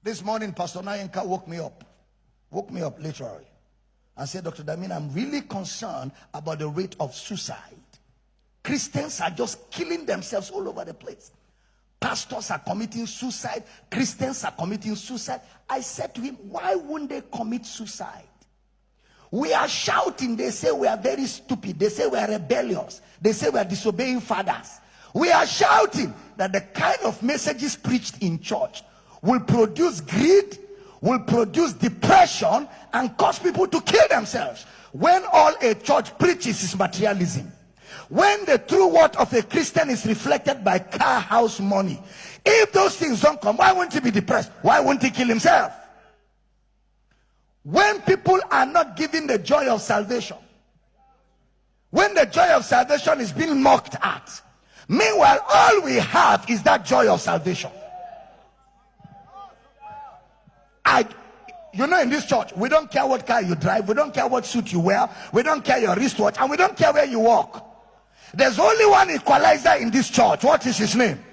This morning, Pastor Nayenka woke me up literally, and said, Dr. Damin, I'm really concerned about the rate of suicide. Christians are just killing themselves all over the place. Pastors are committing suicide. Christians are committing suicide. I said to him, why wouldn't they commit suicide? We are shouting. They say we are very stupid. They say we are rebellious. They say we are disobeying fathers. We are shouting that the kind of messages preached in church will produce greed, will produce depression, and cause people to kill themselves. When all a church preaches is materialism. When the true word of a Christian is reflected by car, house, money. If those things don't come, why won't he be depressed? Why won't he kill himself? When people are not given the joy of salvation, when the joy of salvation is being mocked at, meanwhile all we have is that joy of salvation. You know, in this church, we don't care what car you drive, we don't care what suit you wear, we don't care your wristwatch, and we don't care where you walk. There's only one equalizer in this church. What is his name?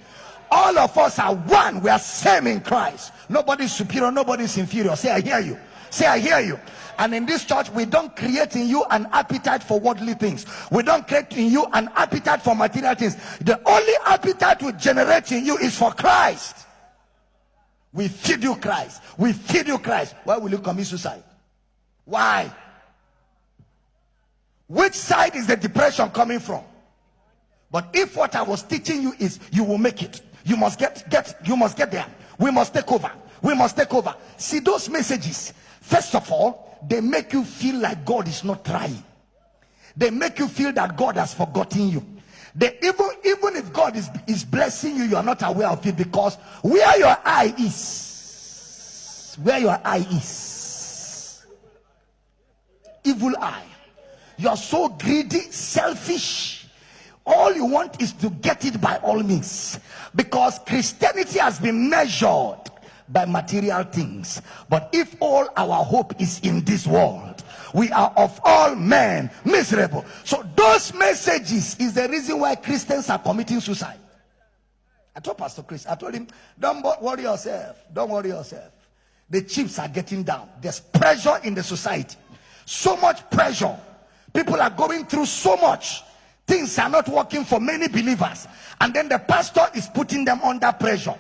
All of us are one. We are same in Christ. Nobody's superior, nobody's inferior. Say, I hear you. Say, I hear you. And in this church, we don't create in you an appetite for worldly things. We don't create in you an appetite for material things. The only appetite we generate in you is for Christ. We feed you Christ. We feed you Christ. Why will you commit suicide? Why? Which side is the depression coming from? But if what I was teaching you is you will make it, you must get there. We must take over. We must take over. See, those messages, first of all, they make you feel like God is not trying. They make you feel that God has forgotten you. They even if God is blessing you, you are not aware of it, because where your eye is, evil eye. You are so greedy, selfish. All you want is to get it by all means, because Christianity has been measured by material things. But if all our hope is in this world, we are of all men miserable. So those messages is the reason why Christians are committing suicide. I told Pastor Chris, I told him, don't worry yourself. Don't worry yourself. The chips are getting down. There's pressure in the society. So much pressure. People are going through so much. Things are not working for many believers. And then the pastor is putting them under pressure.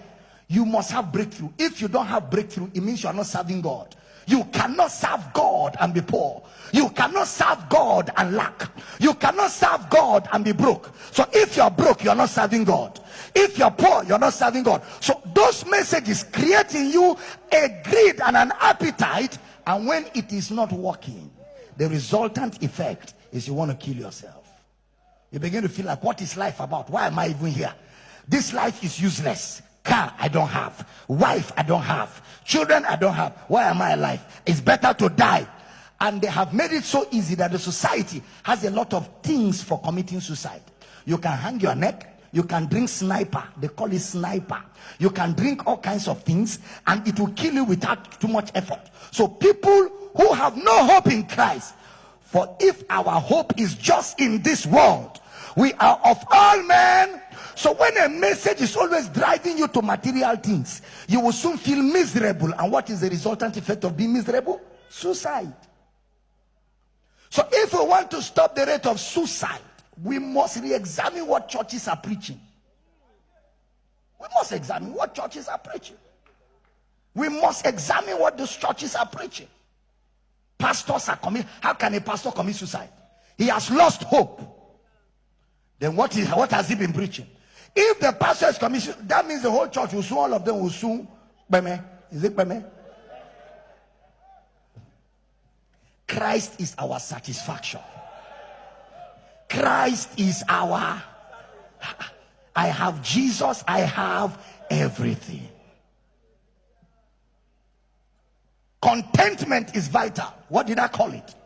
You must have breakthrough. If you don't have breakthrough, it means you are not serving God. You cannot serve God and be poor. You cannot serve God and lack. You cannot serve God and be broke. So if you're broke, you're not serving God. If you're poor, you're not serving God. So those messages create in you a greed and an appetite. And when it is not working, the resultant effect is you want to kill yourself. You begin to feel like, what is life about? Why am I even here? This life is useless. Car, I don't have. Wife, I don't have. Children, I don't have. Why am I alive? It's better to die. And they have made it so easy that the society has a lot of things for committing suicide. You can hang your neck. You can drink sniper. They call it sniper. You can drink all kinds of things, and it will kill you without too much effort. So people who have no hope in Christ, for if our hope is just in this world, we are of all men. So when a message is always driving you to material things, you will soon feel miserable. And what is the resultant effect of being miserable? Suicide. So if we want to stop the rate of suicide, we must re-examine what churches are preaching. We must examine what churches are preaching. We must examine what those churches are preaching. Pastors are committing. How can a pastor commit suicide? He has lost hope. Then what has he been preaching? If the pastor is commissioned, that means the whole church will soon, all of them will soon. Is it Beme? Christ is our satisfaction. Christ is our. I have Jesus, I have everything. Contentment is vital. What did I call it?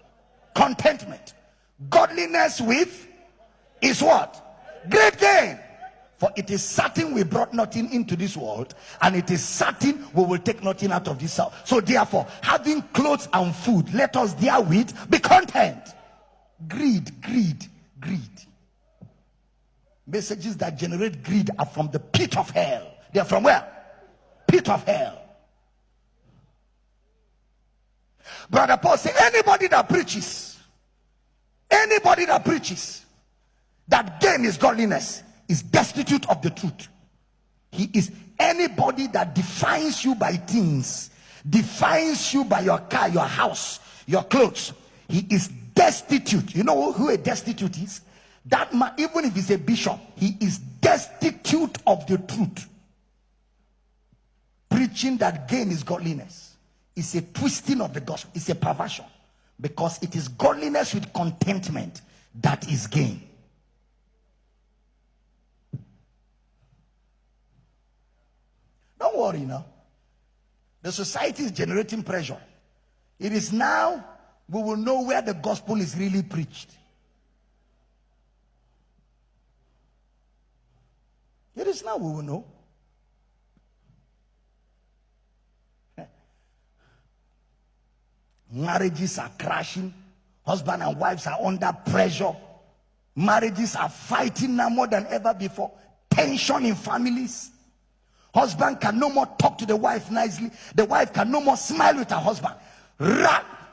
Contentment. Godliness with is what? Great gain. For it is certain we brought nothing into this world, and it is certain we will take nothing out of this world. So therefore, having clothes and food, let us therewith be content. Greed, greed, greed. Messages that generate greed are from the pit of hell. They are from where? Pit of hell. Brother Paul said, anybody that preaches that gain is godliness is destitute of the truth. He is anybody that defines you by things, defines you by your car, your house, your clothes. He is destitute. You know who a destitute is? That man, even if he's a bishop, he is destitute of the truth. Preaching that gain is godliness is a twisting of the gospel. It's a perversion, because it is godliness with contentment that is gain. Don't worry now. The society is generating pressure. It is now we will know where the gospel is really preached. It is now we will know. Marriages are crashing. Husband and wives are under pressure. Marriages are fighting now more than ever before. Tension in families. Husband can no more talk to the wife nicely. The wife can no more smile with her husband.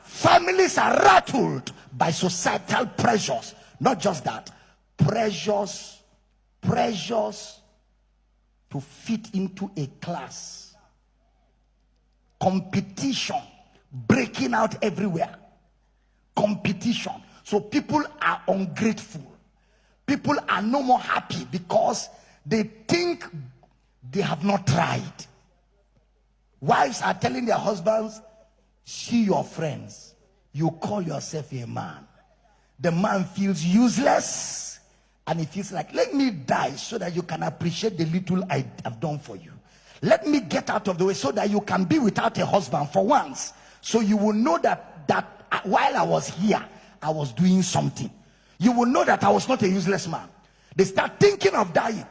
Families are rattled by societal pressures. Not just that. Pressures to fit into a class. Competition breaking out everywhere. Competition. So people are ungrateful. People are no more happy because they think they have not tried. Wives are telling their husbands, see your friends. You call yourself a man. The man feels useless and he feels like, let me die so that you can appreciate the little I have done for you. Let me get out of the way so that you can be without a husband for once. So you will know that while I was here, I was doing something. You will know that I was not a useless man. They start thinking of dying.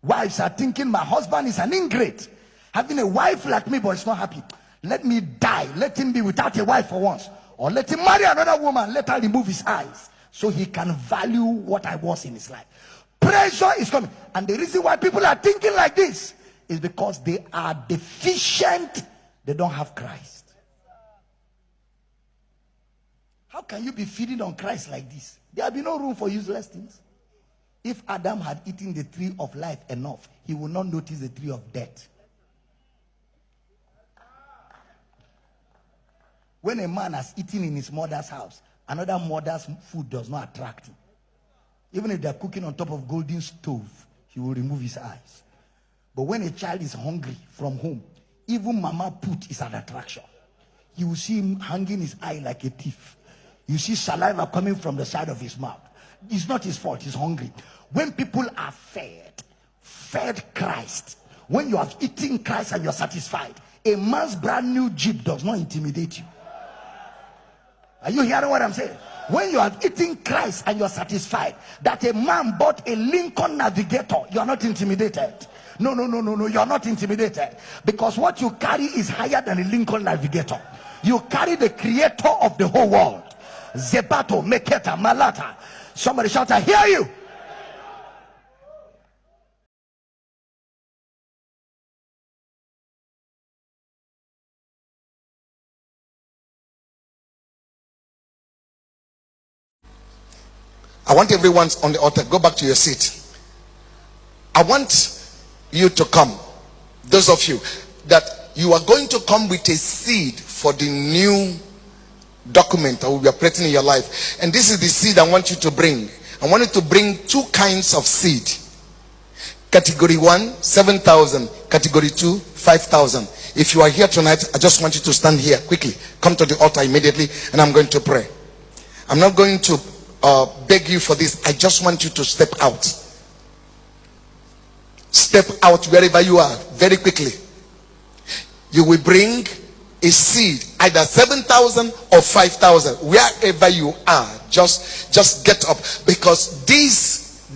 Wives are thinking, my husband is an ingrate. Having a wife like me, but he's not happy. Let me die. Let him be without a wife for once. Or let him marry another woman. Let her remove his eyes so he can value what I was in his life. Pressure is coming. And the reason why people are thinking like this is because they are deficient. They don't have Christ. How can you be feeding on Christ like this? There will be no room for useless things. If Adam had eaten the tree of life enough, he would not notice the tree of death. When a man has eaten in his mother's house, another mother's food does not attract him. Even if they're cooking on top of golden stove, he will remove his eyes. But when a child is hungry from home, even mama put is an attraction. You will see him hanging his eye like a thief. You see saliva coming from the side of his mouth. It's not his fault, he's hungry. When people are fed Christ, when you have eaten Christ and you're satisfied, a man's brand new Jeep does not intimidate you. Are you hearing what I'm saying? When you have eaten Christ and you're satisfied, that a man bought a Lincoln Navigator, you're not intimidated. No, you're not intimidated. Because what you carry is higher than a Lincoln Navigator. You carry the creator of the whole world. Zebato, Meketa, Malata. Somebody shout, I hear you. I want everyone on the altar, go back to your seat. I want you to come. Those of you that you are going to come with a seed for the new document that will be operating in your life. And this is the seed I want you to bring. I want you to bring two kinds of seed. Category 1, 7,000. Category 2, 5,000. If you are here tonight, I just want you to stand here quickly. Come to the altar immediately and I'm going to pray. I'm not going to beg you for this. I just want you to step out. Step out wherever you are very quickly. You will bring a seed, either 7,000 or 5,000. Wherever you are, just get up, because this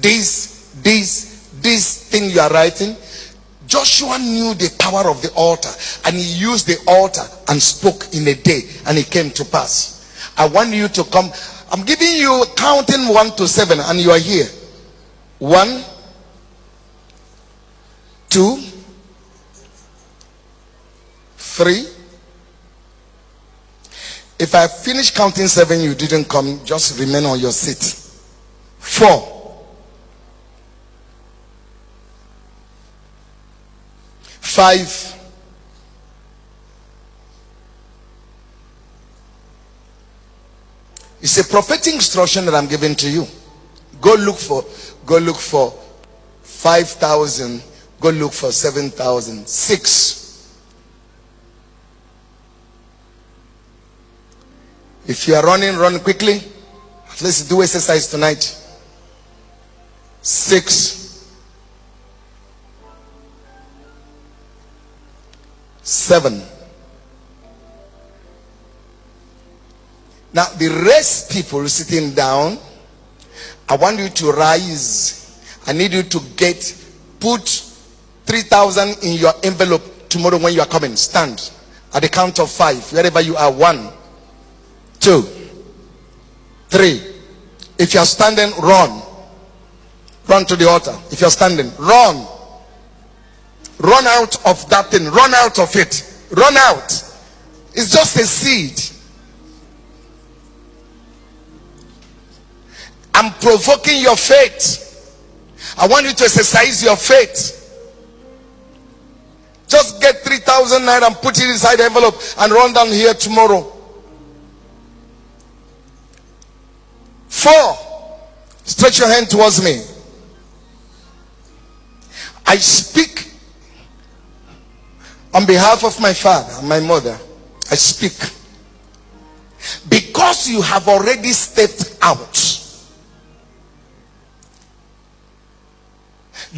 thing you are writing, Joshua knew the power of the altar, and he used the altar and spoke in a day, and it came to pass. I want you to come. I'm giving you counting 1 to 7, and you are here. 1, 2, 3. If I finish counting 7, you didn't come, just remain on your seat. 4, 5, 'It's a prophetic instruction that I'm giving to you. Go look for 5,000. Go look for 7,000. 6. If you are running, run quickly. At least do exercise tonight. 6. 7. Now the rest people sitting down, I want you to rise. I need you to put 3,000 in your envelope tomorrow when you are coming. Stand at the count of 5, wherever you are. 1, 2, 3. If you are standing, run to the altar. If you are standing, run out of that thing. Run out of it. Run out. It's just a seed. I'm provoking your faith. I want you to exercise your faith. Just get 3,000 naira and put it inside the envelope and run down here tomorrow. 4. Stretch your hand towards me. I speak on behalf of my father and my mother. I speak. Because you have already stepped out